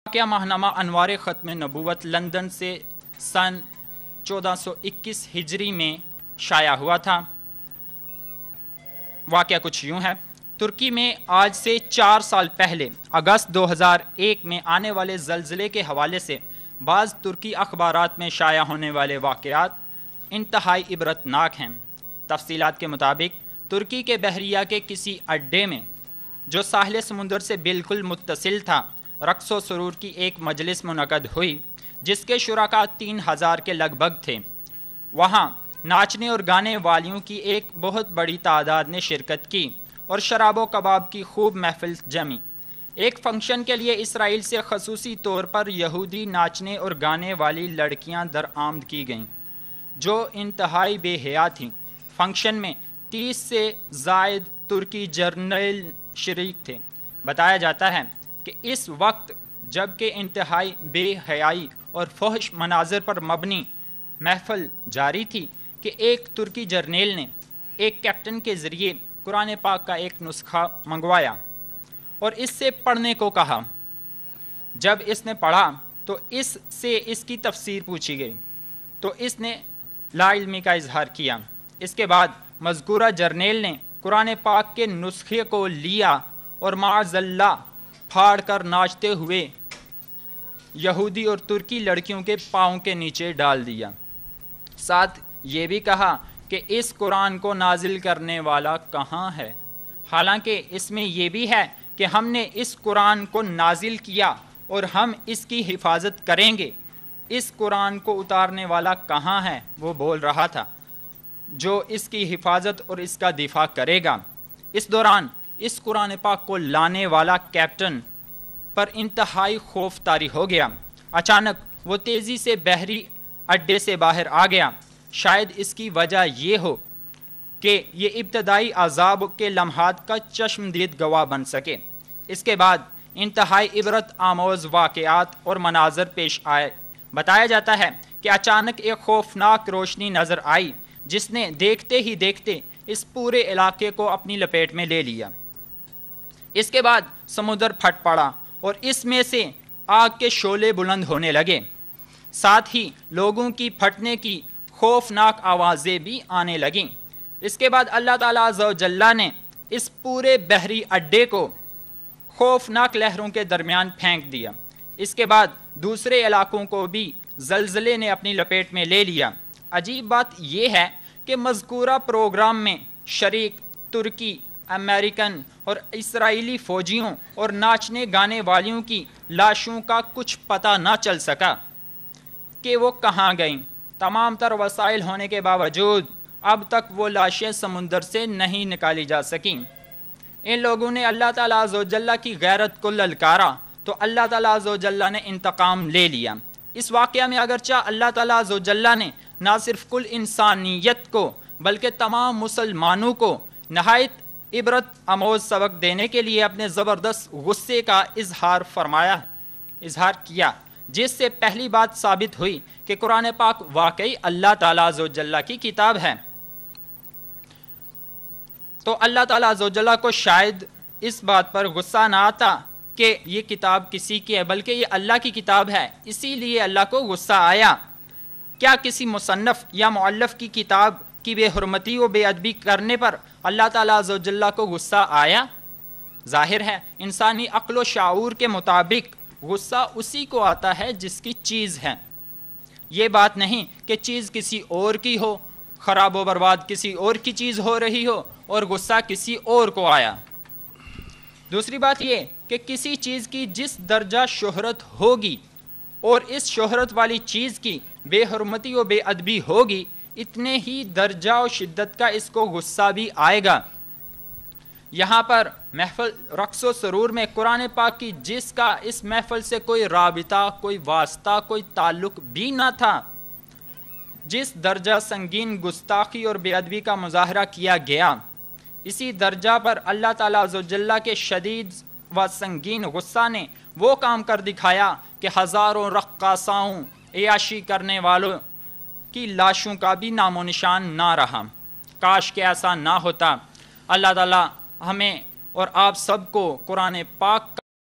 واقعہ ماہنامہ انوار ختم نبوت لندن سے سن 1421 ہجری میں شائع ہوا تھا۔ واقعہ کچھ یوں ہے۔ ترکی میں آج سے 4 سال پہلے اگست 2001 میں آنے والے زلزلے کے حوالے سے بعض ترکی اخبارات میں شائع ہونے والے واقعات انتہائی عبرتناک ہیں۔ تفصیلات کے مطابق ترکی کے بحریہ کے کسی اڈے میں جو ساحل سمندر سے بالکل متصل تھا، رقص و سرور کی ایک مجلس منعقد ہوئی جس کے شرکاء 3000 کے لگ بھگ تھے۔ وہاں ناچنے اور گانے والیوں کی ایک بہت بڑی تعداد نے شرکت کی اور شراب و کباب کی خوب محفل جمی۔ ایک فنکشن کے لیے اسرائیل سے خصوصی طور پر یہودی ناچنے اور گانے والی لڑکیاں درآمد کی گئیں جو انتہائی بے حیا تھیں۔ فنکشن میں 30 سے زائد ترکی جرنیل شریک تھے۔ بتایا جاتا ہے کہ اس وقت جب کہ انتہائی بے حیائی اور فحش مناظر پر مبنی محفل جاری تھی کہ ایک ترکی جرنیل نے ایک کیپٹن کے ذریعے قرآن پاک کا ایک نسخہ منگوایا اور اس سے پڑھنے کو کہا۔ جب اس نے پڑھا تو اس سے اس کی تفسیر پوچھی گئی تو اس نے لا علمی کا اظہار کیا۔ اس کے بعد مذکورہ جرنیل نے قرآن پاک کے نسخے کو لیا اور معاذ اللہ پھاڑ کر ناچتے ہوئے یہودی اور ترکی لڑکیوں کے پاؤں کے نیچے ڈال دیا۔ ساتھ یہ بھی کہا کہ اس قرآن کو نازل کرنے والا کہاں ہے، حالانکہ اس میں یہ بھی ہے کہ ہم نے اس قرآن کو نازل کیا اور ہم اس کی حفاظت کریں گے۔ اس قرآن کو اتارنے والا کہاں ہے، وہ بول رہا تھا، جو اس کی حفاظت اور اس کا دفاع کرے گا۔ اس دوران اس قرآن پاک کو لانے والا کیپٹن پر انتہائی خوف طاری ہو گیا۔ اچانک وہ تیزی سے بحری اڈے سے باہر آ گیا۔ شاید اس کی وجہ یہ ہو کہ یہ ابتدائی عذاب کے لمحات کا چشمدید گواہ بن سکے۔ اس کے بعد انتہائی عبرت آموز واقعات اور مناظر پیش آئے۔ بتایا جاتا ہے کہ اچانک ایک خوفناک روشنی نظر آئی جس نے دیکھتے ہی دیکھتے اس پورے علاقے کو اپنی لپیٹ میں لے لیا۔ اس کے بعد سمندر پھٹ پڑا اور اس میں سے آگ کے شعلے بلند ہونے لگے، ساتھ ہی لوگوں کی پھٹنے کی خوفناک آوازیں بھی آنے لگیں۔ اس کے بعد اللہ تعالیٰ عز و جل نے اس پورے بحری اڈے کو خوفناک لہروں کے درمیان پھینک دیا۔ اس کے بعد دوسرے علاقوں کو بھی زلزلے نے اپنی لپیٹ میں لے لیا۔ عجیب بات یہ ہے کہ مذکورہ پروگرام میں شریک ترکی، امریکن اور اسرائیلی فوجیوں اور ناچنے گانے والیوں کی لاشوں کا کچھ پتہ نہ چل سکا کہ وہ کہاں گئیں۔ تمام تر وسائل ہونے کے باوجود اب تک وہ لاشیں سمندر سے نہیں نکالی جا سکیں۔ ان لوگوں نے اللہ تعالیٰ عز و جل کی غیرت کو للکارا تو اللہ تعالیٰ عز و جل نے انتقام لے لیا۔ اس واقعہ میں اگرچہ اللہ تعالیٰ عز و جل نے نہ صرف کل انسانیت کو بلکہ تمام مسلمانوں کو نہایت عبرت آموز سبق دینے کے لیے اپنے زبردست غصے کا اظہار کیا، جس سے پہلی بات ثابت ہوئی کہ قرآن پاک واقعی اللہ تعالیٰ عز و جل کی کتاب ہے۔ تو اللہ تعالیٰ عز و جل کو شاید اس بات پر غصہ نہ آتا کہ یہ کتاب کسی کی ہے بلکہ یہ اللہ کی کتاب ہے، اسی لیے اللہ کو غصہ آیا۔ کیا کسی مصنف یا مؤلف کی کتاب کی بے حرمتی و بے ادبی کرنے پر اللہ تعالیٰ عز و جل کو غصہ آیا؟ ظاہر ہے انسانی عقل و شعور کے مطابق غصہ اسی کو آتا ہے جس کی چیز ہے۔ یہ بات نہیں کہ چیز کسی اور کی ہو، خراب و برباد کسی اور کی چیز ہو رہی ہو اور غصہ کسی اور کو آیا۔ دوسری بات یہ کہ کسی چیز کی جس درجہ شہرت ہوگی اور اس شہرت والی چیز کی بے حرمتی و بے ادبی ہوگی، اتنے ہی درجہ و شدت کا اس کو غصہ بھی آئے گا۔ یہاں پر محفل رقص و سرور میں قرآن پاک کی جس کا اس محفل سے کوئی رابطہ، کوئی واسطہ، کوئی تعلق بھی نہ تھا، جس درجہ سنگین گستاخی اور بے ادبی کا مظاہرہ کیا گیا، اسی درجہ پر اللہ تعالیٰ عز و جل کے شدید و سنگین غصہ نے وہ کام کر دکھایا کہ ہزاروں رقاصاؤں، عیاشی کرنے والوں کی لاشوں کا بھی نام و نشان نہ رہا۔ کاش کہ ایسا نہ ہوتا۔ اللہ تعالیٰ ہمیں اور آپ سب کو قرآن پاک